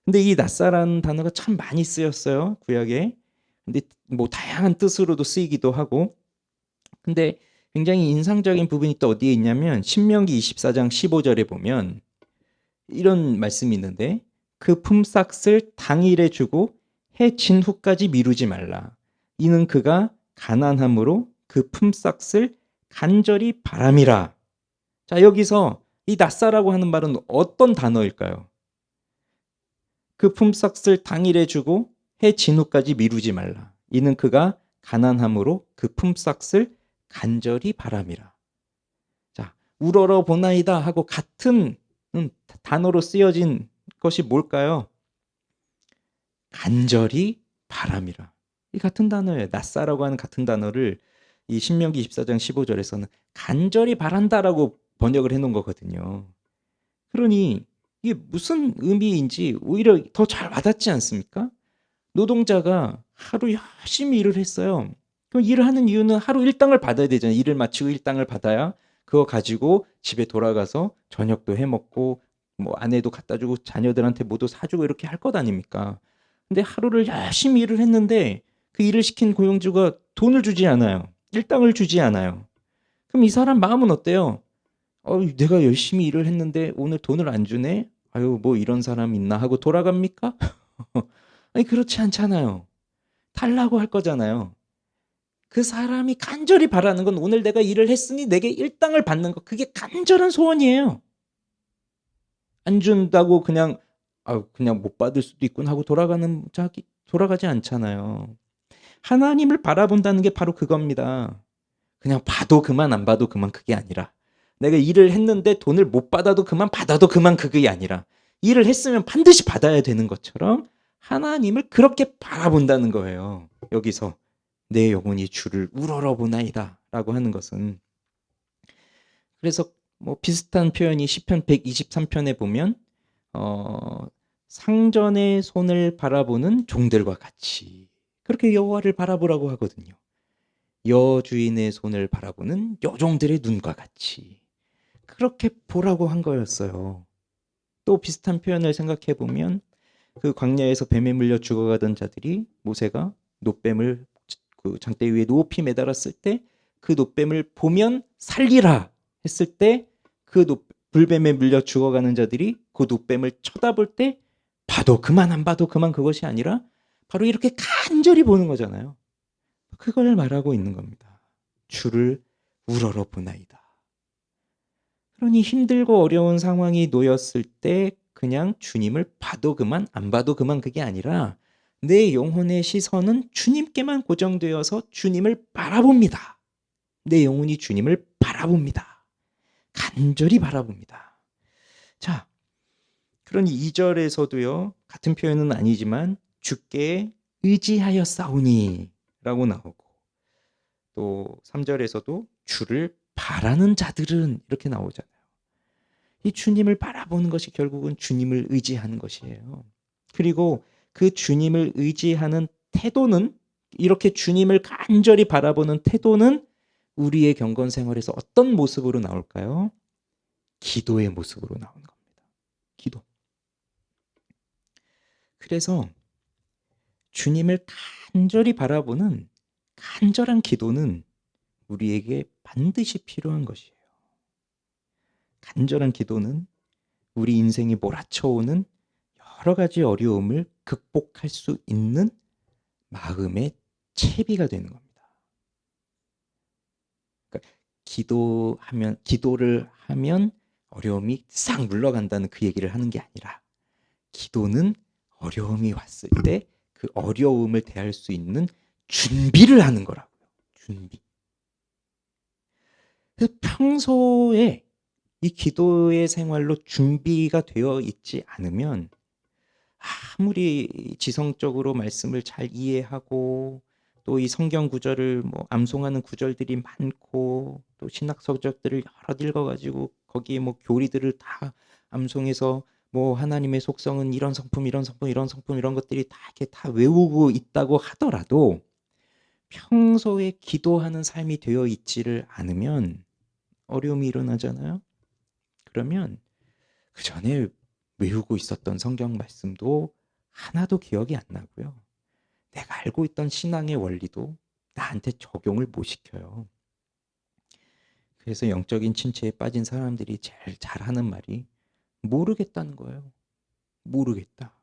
근데 이 나사라는 단어가 참 많이 쓰였어요, 구약에. 근데 뭐 다양한 뜻으로도 쓰이기도 하고. 근데 굉장히 인상적인 부분이 또 어디에 있냐면 신명기 24장 15절에 보면 이런 말씀이 있는데 그 품삯을 당일에 주고 해 진 후까지 미루지 말라. 이는 그가 가난함으로 그 품삯을 간절히 바람이라. 자, 여기서 이 나사라고 하는 말은 어떤 단어일까요? 그 품삯을 당일에 주고 해 진 후까지 미루지 말라. 이는 그가 가난함으로 그 품삯을 간절히 바람이라. 자, 우러러 보나이다 하고 같은 단어로 쓰여진 것이 뭘까요? 간절히 바람이라. 이 같은 단어예요. 나사라고 하는 같은 단어를 이 신명기 24장 15절에서는 간절히 바란다라고 번역을 해놓은 거거든요. 그러니 이게 무슨 의미인지 오히려 더 잘 와닿지 않습니까? 노동자가 하루 열심히 일을 했어요. 그럼 일을 하는 이유는 하루 일당을 받아야 되잖아요. 일을 마치고 일당을 받아야 그거 가지고 집에 돌아가서 저녁도 해먹고 뭐 아내도 갖다 주고 자녀들한테 모두 사주고 이렇게 할 것 아닙니까? 근데 하루를 열심히 일을 했는데 그 일을 시킨 고용주가 돈을 주지 않아요. 일당을 주지 않아요. 그럼 이 사람 마음은 어때요? 내가 열심히 일을 했는데 오늘 돈을 안 주네? 아유, 뭐 이런 사람 있나 하고 돌아갑니까? 아니, 그렇지 않잖아요. 달라고 할 거잖아요. 그 사람이 간절히 바라는 건 오늘 내가 일을 했으니 내게 일당을 받는 것, 그게 간절한 소원이에요. 안 준다고 그냥 못 받을 수도 있군 하고 돌아가지 않잖아요. 하나님을 바라본다는 게 바로 그겁니다. 그냥 봐도 그만 안 봐도 그만 그게 아니라 내가 일을 했는데 돈을 못 받아도 그만 받아도 그만 그게 아니라 일을 했으면 반드시 받아야 되는 것처럼 하나님을 그렇게 바라본다는 거예요. 여기서 내 영혼이 주를 우러러 보나이다 라고 하는 것은. 그래서 뭐 비슷한 표현이 시편 123편에 보면 상전의 손을 바라보는 종들과 같이 그렇게 여호와를 바라보라고 하거든요. 여주인의 손을 바라보는 여종들의 눈과 같이 그렇게 보라고 한 거였어요. 또 비슷한 표현을 생각해 보면 그 광야에서 뱀에 물려 죽어가던 자들이 모세가 놋뱀을 그 장대 위에 높이 매달았을 때 그 놋뱀을 보면 살리라 했을 때 그 불뱀에 물려 죽어가는 자들이 그 놋뱀을 쳐다볼 때 봐도 그만 안 봐도 그만 그것이 아니라 바로 이렇게 간절히 보는 거잖아요. 그걸 말하고 있는 겁니다. 주를 우러러 보나이다. 그러니 힘들고 어려운 상황이 놓였을 때 그냥 주님을 봐도 그만 안 봐도 그만 그게 아니라 내 영혼의 시선은 주님께만 고정되어서 주님을 바라봅니다. 내 영혼이 주님을 바라봅니다. 간절히 바라봅니다. 자, 그러니 2절에서도요. 같은 표현은 아니지만 주께 의지하여 싸우니 라고 나오고, 또 3절에서도 주를 바라는 자들은 이렇게 나오잖아요. 이 주님을 바라보는 것이 결국은 주님을 의지하는 것이에요. 그리고 그 주님을 의지하는 태도는, 이렇게 주님을 간절히 바라보는 태도는 우리의 경건 생활에서 어떤 모습으로 나올까요? 기도의 모습으로 나오는 겁니다. 기도. 그래서 주님을 간절히 바라보는 간절한 기도는 우리에게 반드시 필요한 것이에요. 간절한 기도는 우리 인생이 몰아쳐오는 여러 가지 어려움을 극복할 수 있는 마음의 채비가 되는 겁니다. 그러니까 기도를 하면 어려움이 싹 물러간다는 그 얘기를 하는 게 아니라, 기도는 어려움이 왔을 때 그 어려움을 대할 수 있는 준비를 하는 거라고요. 준비. 그래서 평소에 이 기도의 생활로 준비가 되어 있지 않으면 아무리 지성적으로 말씀을 잘 이해하고 또 이 성경 구절을 뭐 암송하는 구절들이 많고 또 신학 서적들을 여러 읽어가지고 거기에 뭐 교리들을 다 암송해서 뭐 하나님의 속성은 이런 성품, 이런 성품, 이런 성품, 이런 것들이 다 이렇게 다 외우고 있다고 하더라도 평소에 기도하는 삶이 되어 있지를 않으면 어려움이 일어나잖아요. 그러면 그 전에 외우고 있었던 성경 말씀도 하나도 기억이 안 나고요. 내가 알고 있던 신앙의 원리도 나한테 적용을 못 시켜요. 그래서 영적인 침체에 빠진 사람들이 제일 잘하는 말이 모르겠다는 거예요. 모르겠다.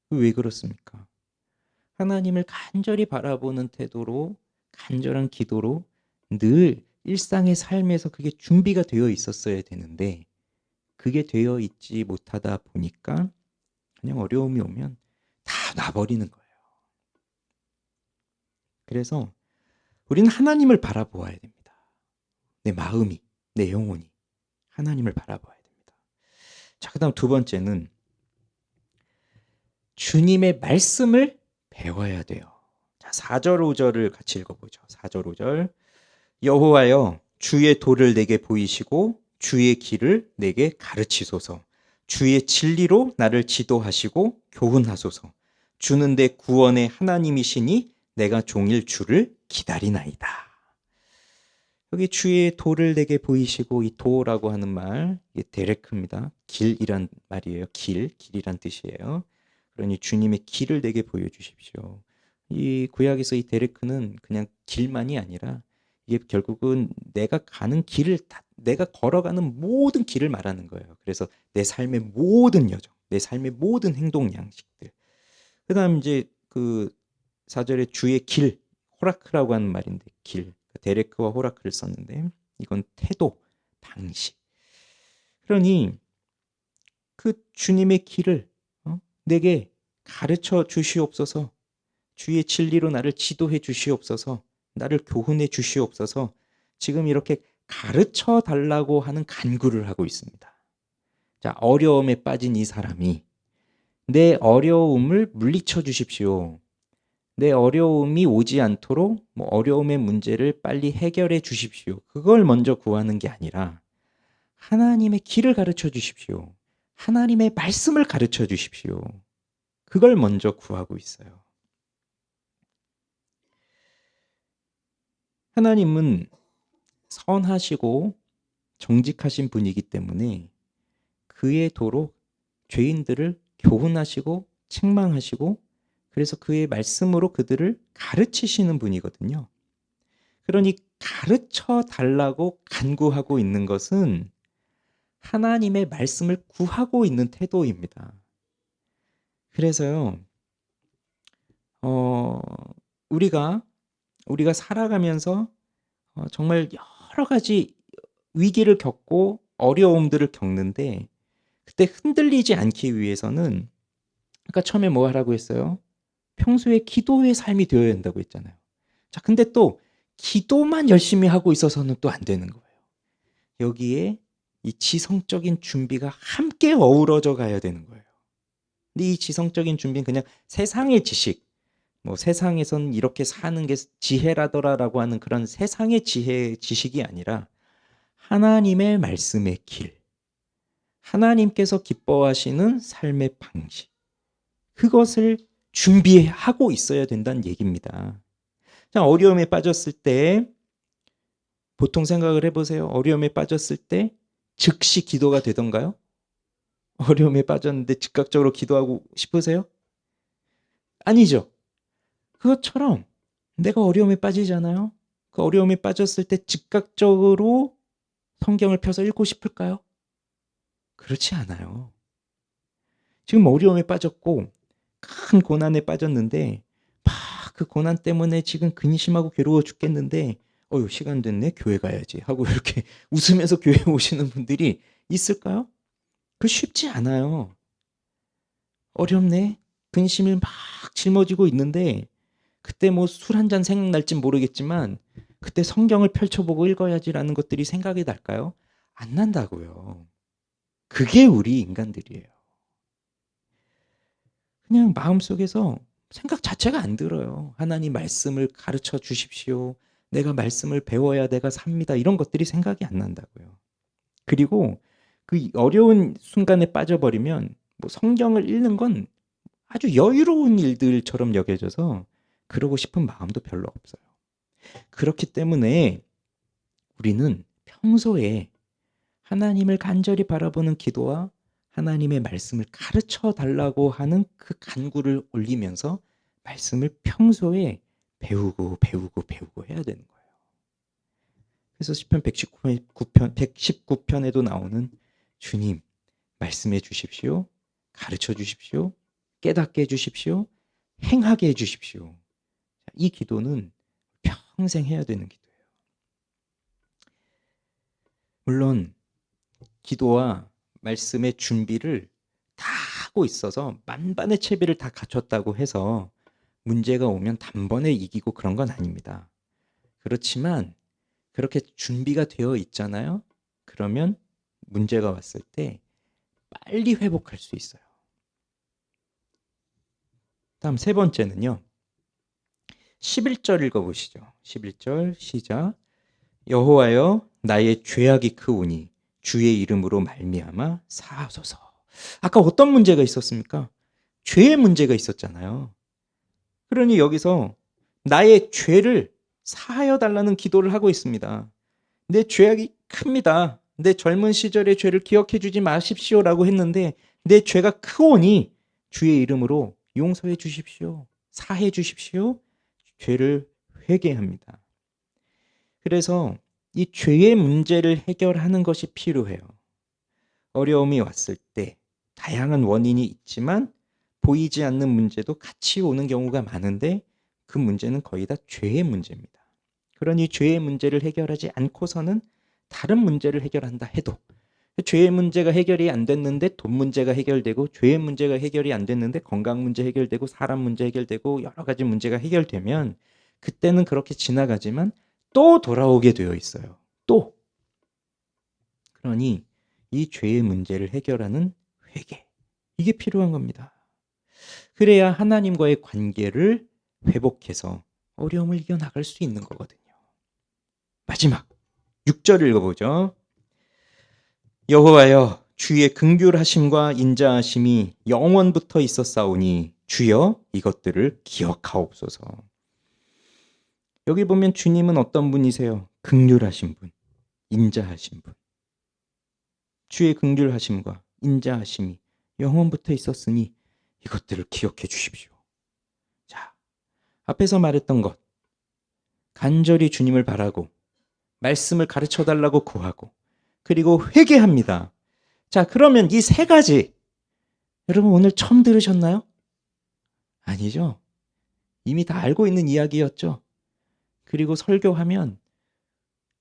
왜 그렇습니까? 하나님을 간절히 바라보는 태도로, 간절한 기도로 늘 일상의 삶에서 그게 준비가 되어 있었어야 되는데 그게 되어 있지 못하다 보니까 그냥 어려움이 오면 다 놔버리는 거예요. 그래서 우리는 하나님을 바라보아야 됩니다. 내 마음이, 내 영혼이 하나님을 바라봐야 됩니다. 자, 그 다음 두 번째는 주님의 말씀을 배워야 돼요. 자, 4절 5절을 같이 읽어보죠. 4절 5절. 여호와여 주의 도를 내게 보이시고 주의 길을 내게 가르치소서. 주의 진리로 나를 지도하시고 교훈하소서. 주는 내 구원의 하나님이시니 내가 종일 주를 기다리나이다. 여기 주의 도를 내게 보이시고, 이 도라고 하는 말, 이게 데레크입니다. 길이란 말이에요. 길이란 뜻이에요. 그러니 주님의 길을 내게 보여주십시오. 이 구약에서 이 데레크는 그냥 길만이 아니라 이게 결국은 내가 가는 길을 내가 걸어가는 모든 길을 말하는 거예요. 그래서 내 삶의 모든 여정, 내 삶의 모든 행동 양식들. 그다음 이제 그 4절에 주의 길, 호라크라고 하는 말인데 길. 데레크와 호라크를 썼는데 이건 태도, 방식. 그러니 그 주님의 길을 내게 가르쳐 주시옵소서. 주의 진리로 나를 지도해 주시옵소서. 나를 교훈해 주시옵소서. 지금 이렇게 가르쳐 달라고 하는 간구를 하고 있습니다. 자, 어려움에 빠진 이 사람이 내 어려움을 물리쳐 주십시오. 내 어려움이 오지 않도록 어려움의 문제를 빨리 해결해 주십시오. 그걸 먼저 구하는 게 아니라 하나님의 길을 가르쳐 주십시오. 하나님의 말씀을 가르쳐 주십시오. 그걸 먼저 구하고 있어요. 하나님은 선하시고 정직하신 분이기 때문에 그의 도로 죄인들을 교훈하시고 책망하시고 그래서 그의 말씀으로 그들을 가르치시는 분이거든요. 그러니 가르쳐 달라고 간구하고 있는 것은 하나님의 말씀을 구하고 있는 태도입니다. 그래서요, 우리가 살아가면서 정말 여러 가지 위기를 겪고 어려움들을 겪는데 그때 흔들리지 않기 위해서는 아까 처음에 뭐 하라고 했어요? 평소에 기도의 삶이 되어야 한다고 했잖아요. 자, 근데 또 기도만 열심히 하고 있어서는 또 안 되는 거예요. 여기에 이 지성적인 준비가 함께 어우러져 가야 되는 거예요. 근데 이 지성적인 준비는 그냥 세상의 지식, 뭐 세상에선 이렇게 사는 게 지혜라더라라고 하는 그런 세상의 지식이 아니라 하나님의 말씀의 길, 하나님께서 기뻐하시는 삶의 방식, 그것을 준비하고 있어야 된다는 얘기입니다. 자, 어려움에 빠졌을 때 보통 생각을 해보세요. 어려움에 빠졌을 때 즉시 기도가 되던가요? 어려움에 빠졌는데 즉각적으로 기도하고 싶으세요? 아니죠. 그것처럼 내가 어려움에 빠지잖아요. 그 어려움에 빠졌을 때 즉각적으로 성경을 펴서 읽고 싶을까요? 그렇지 않아요. 지금 어려움에 빠졌고 큰 고난에 빠졌는데 막 그 고난 때문에 지금 근심하고 괴로워 죽겠는데 시간 됐네 교회 가야지 하고 이렇게 웃으면서 교회 오시는 분들이 있을까요? 그 쉽지 않아요. 어렵네. 근심이 막 짊어지고 있는데 그때 뭐 술 한 잔 생각날진 모르겠지만 그때 성경을 펼쳐보고 읽어야지라는 것들이 생각이 날까요? 안 난다고요. 그게 우리 인간들이에요. 그냥 마음속에서 생각 자체가 안 들어요. 하나님 말씀을 가르쳐 주십시오. 내가 말씀을 배워야 내가 삽니다. 이런 것들이 생각이 안 난다고요. 그리고 그 어려운 순간에 빠져버리면 뭐 성경을 읽는 건 아주 여유로운 일들처럼 여겨져서 그러고 싶은 마음도 별로 없어요. 그렇기 때문에 우리는 평소에 하나님을 간절히 바라보는 기도와 하나님의 말씀을 가르쳐 달라고 하는 그 간구를 올리면서 말씀을 평소에 배우고 해야 되는 거예요. 그래서 시편 119편에도 나오는 주님 말씀해 주십시오. 가르쳐 주십시오. 깨닫게 해 주십시오. 행하게 해 주십시오. 이 기도는 평생 해야 되는 기도예요. 물론 기도와 말씀의 준비를 다 하고 있어서 만반의 채비를 다 갖췄다고 해서 문제가 오면 단번에 이기고 그런 건 아닙니다. 그렇지만 그렇게 준비가 되어 있잖아요. 그러면 문제가 왔을 때 빨리 회복할 수 있어요. 다음 세 번째는요. 11절 읽어보시죠. 11절 시작. 여호와여 나의 죄악이 크오니 주의 이름으로 말미암아 사하소서. 아까 어떤 문제가 있었습니까? 죄의 문제가 있었잖아요. 그러니 여기서 나의 죄를 사하여 달라는 기도를 하고 있습니다. 내 죄악이 큽니다. 내 젊은 시절의 죄를 기억해 주지 마십시오라고 했는데 내 죄가 크오니 주의 이름으로 용서해 주십시오. 사해 주십시오. 죄를 회개합니다. 그래서 이 죄의 문제를 해결하는 것이 필요해요. 어려움이 왔을 때 다양한 원인이 있지만 보이지 않는 문제도 같이 오는 경우가 많은데 그 문제는 거의 다 죄의 문제입니다. 그러니 죄의 문제를 해결하지 않고서는 다른 문제를 해결한다 해도 죄의 문제가 해결이 안 됐는데 돈 문제가 해결되고 죄의 문제가 해결이 안 됐는데 건강 문제 해결되고 사람 문제 해결되고 여러 가지 문제가 해결되면 그때는 그렇게 지나가지만 또 돌아오게 되어 있어요. 또. 그러니 이 죄의 문제를 해결하는 회개. 이게 필요한 겁니다. 그래야 하나님과의 관계를 회복해서 어려움을 이겨나갈 수 있는 거거든요. 마지막 6절 읽어보죠. 여호와여 주의 긍휼하심과 인자하심이 영원부터 있었사오니 주여 이것들을 기억하옵소서. 여기 보면 주님은 어떤 분이세요? 긍휼하신 분, 인자하신 분. 주의 긍휼하심과 인자하심이 영원부터 있었으니 이것들을 기억해 주십시오. 자, 앞에서 말했던 것, 간절히 주님을 바라고 말씀을 가르쳐 달라고 구하고 그리고 회개합니다. 자, 그러면 이 세 가지 여러분 오늘 처음 들으셨나요? 아니죠. 이미 다 알고 있는 이야기였죠. 그리고 설교하면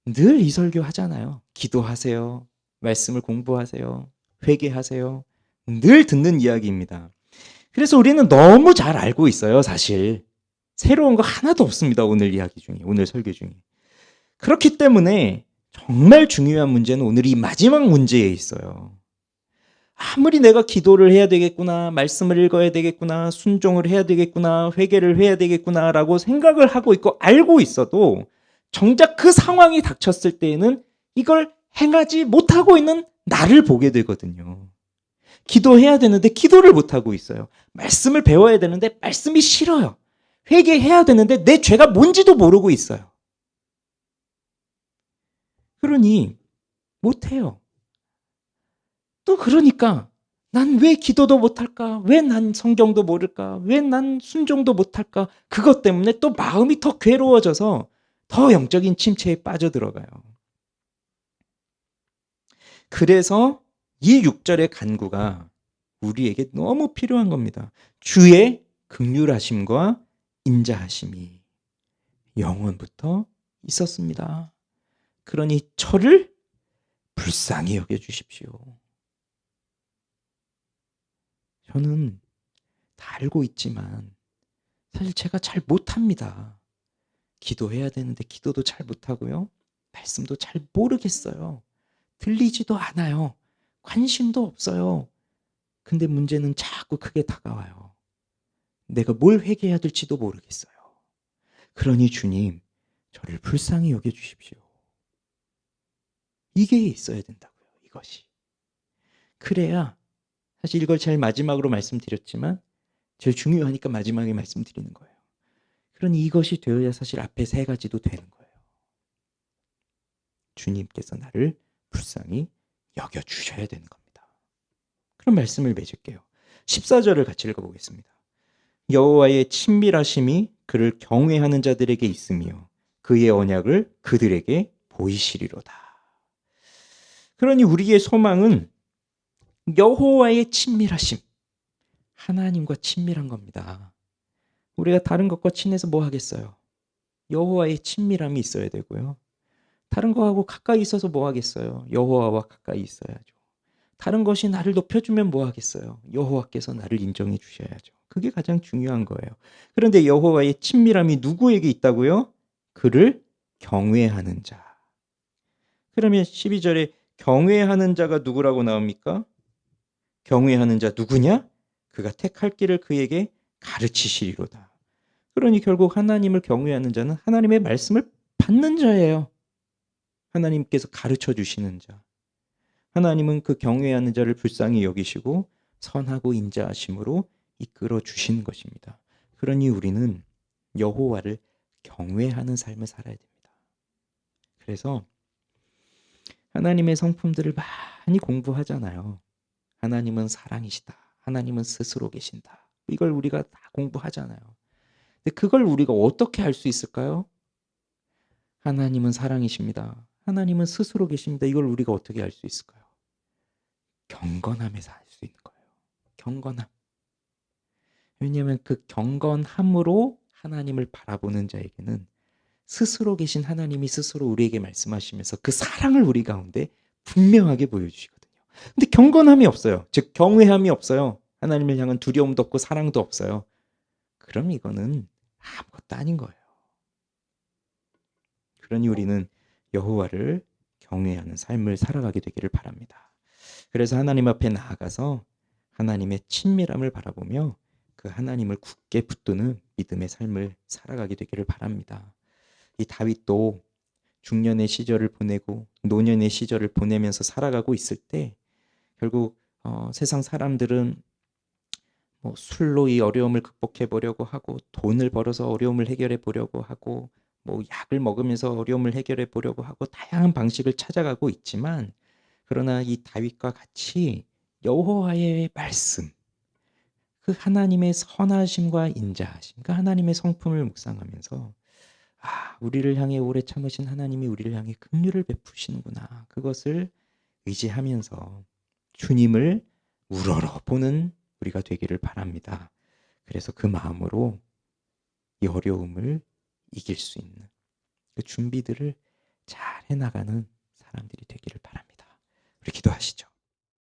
늘 이 설교 하잖아요. 기도하세요. 말씀을 공부하세요. 회개하세요. 늘 듣는 이야기입니다. 그래서 우리는 너무 잘 알고 있어요, 사실. 새로운 거 하나도 없습니다, 오늘 이야기 중에, 오늘 설교 중에. 그렇기 때문에 정말 중요한 문제는 오늘 이 마지막 문제에 있어요. 아무리 내가 기도를 해야 되겠구나, 말씀을 읽어야 되겠구나, 순종을 해야 되겠구나, 회개를 해야 되겠구나라고 생각을 하고 있고 알고 있어도 정작 그 상황이 닥쳤을 때에는 이걸 행하지 못하고 있는 나를 보게 되거든요. 기도해야 되는데 기도를 못하고 있어요. 말씀을 배워야 되는데 말씀이 싫어요. 회개해야 되는데 내 죄가 뭔지도 모르고 있어요. 그러니 못해요. 또 그러니까 난 왜 기도도 못할까? 왜 난 성경도 모를까? 왜 난 순종도 못할까? 그것 때문에 또 마음이 더 괴로워져서 더 영적인 침체에 빠져들어가요. 그래서 이 6절의 간구가 우리에게 너무 필요한 겁니다. 주의 긍휼하심과 인자하심이 영원부터 있었습니다. 그러니 저를 불쌍히 여겨주십시오. 저는 다 알고 있지만 사실 제가 잘 못합니다. 기도해야 되는데 기도도 잘 못하고요. 말씀도 잘 모르겠어요. 들리지도 않아요. 관심도 없어요. 근데 문제는 자꾸 크게 다가와요. 내가 뭘 회개해야 될지도 모르겠어요. 그러니 주님, 저를 불쌍히 여겨주십시오. 이게 있어야 된다고요. 이것이. 그래야 사실 이걸 제일 마지막으로 말씀드렸지만 제일 중요하니까 마지막에 말씀드리는 거예요. 그러니 이것이 되어야 사실 앞에 세 가지도 되는 거예요. 주님께서 나를 불쌍히 여겨주셔야 되는 겁니다. 그럼 말씀을 맺을게요. 14절을 같이 읽어보겠습니다. 여호와의 친밀하심이 그를 경외하는 자들에게 있으며 그의 언약을 그들에게 보이시리로다. 그러니 우리의 소망은 여호와의 친밀하심, 하나님과 친밀한 겁니다. 우리가 다른 것과 친해서 뭐 하겠어요? 여호와의 친밀함이 있어야 되고요. 다른 거하고 가까이 있어서 뭐 하겠어요? 여호와와 가까이 있어야죠. 다른 것이 나를 높여주면 뭐 하겠어요? 여호와께서 나를 인정해 주셔야죠. 그게 가장 중요한 거예요. 그런데 여호와의 친밀함이 누구에게 있다고요? 그를 경외하는 자. 그러면 12절에 경외하는 자가 누구라고 나옵니까? 경외하는 자 누구냐? 그가 택할 길을 그에게 가르치시리로다. 그러니 결국 하나님을 경외하는 자는 하나님의 말씀을 받는 자예요. 하나님께서 가르쳐 주시는 자. 하나님은 그 경외하는 자를 불쌍히 여기시고 선하고 인자하심으로 이끌어 주시는 것입니다. 그러니 우리는 여호와를 경외하는 삶을 살아야 됩니다. 그래서 하나님의 성품들을 많이 공부하잖아요. 하나님은 사랑이시다. 하나님은 스스로 계신다. 이걸 우리가 다 공부하잖아요. 근데 그걸 우리가 어떻게 알 수 있을까요? 하나님은 사랑이십니다. 하나님은 스스로 계십니다. 이걸 우리가 어떻게 알 수 있을까요? 경건함에서 알 수 있는 거예요. 경건함. 왜냐하면 그 경건함으로 하나님을 바라보는 자에게는 스스로 계신 하나님이 스스로 우리에게 말씀하시면서 그 사랑을 우리 가운데 분명하게 보여주시거든요. 근데 경건함이 없어요. 즉 경외함이 없어요. 하나님을 향한 두려움도 없고 사랑도 없어요. 그럼 이거는 아무것도 아닌 거예요. 그러니 우리는 여호와를 경외하는 삶을 살아가게 되기를 바랍니다. 그래서 하나님 앞에 나아가서 하나님의 친밀함을 바라보며 그 하나님을 굳게 붙드는 믿음의 삶을 살아가게 되기를 바랍니다. 이 다윗도 중년의 시절을 보내고 노년의 시절을 보내면서 살아가고 있을 때 결국 세상 사람들은 뭐 술로 이 어려움을 극복해 보려고 하고 돈을 벌어서 어려움을 해결해 보려고 하고 뭐 약을 먹으면서 어려움을 해결해 보려고 하고 다양한 방식을 찾아가고 있지만 그러나 이 다윗과 같이 여호와의 말씀, 그 하나님의 선하심과 인자하심, 그 하나님의 성품을 묵상하면서 우리를 향해 오래 참으신 하나님이 우리를 향해 긍휼을 베푸시는구나. 그것을 의지하면서 주님을 우러러 보는 우리가 되기를 바랍니다. 그래서 그 마음으로 이 어려움을 이길 수 있는 그 준비들을 잘 해나가는 사람들이 되기를 바랍니다. 우리 기도하시죠.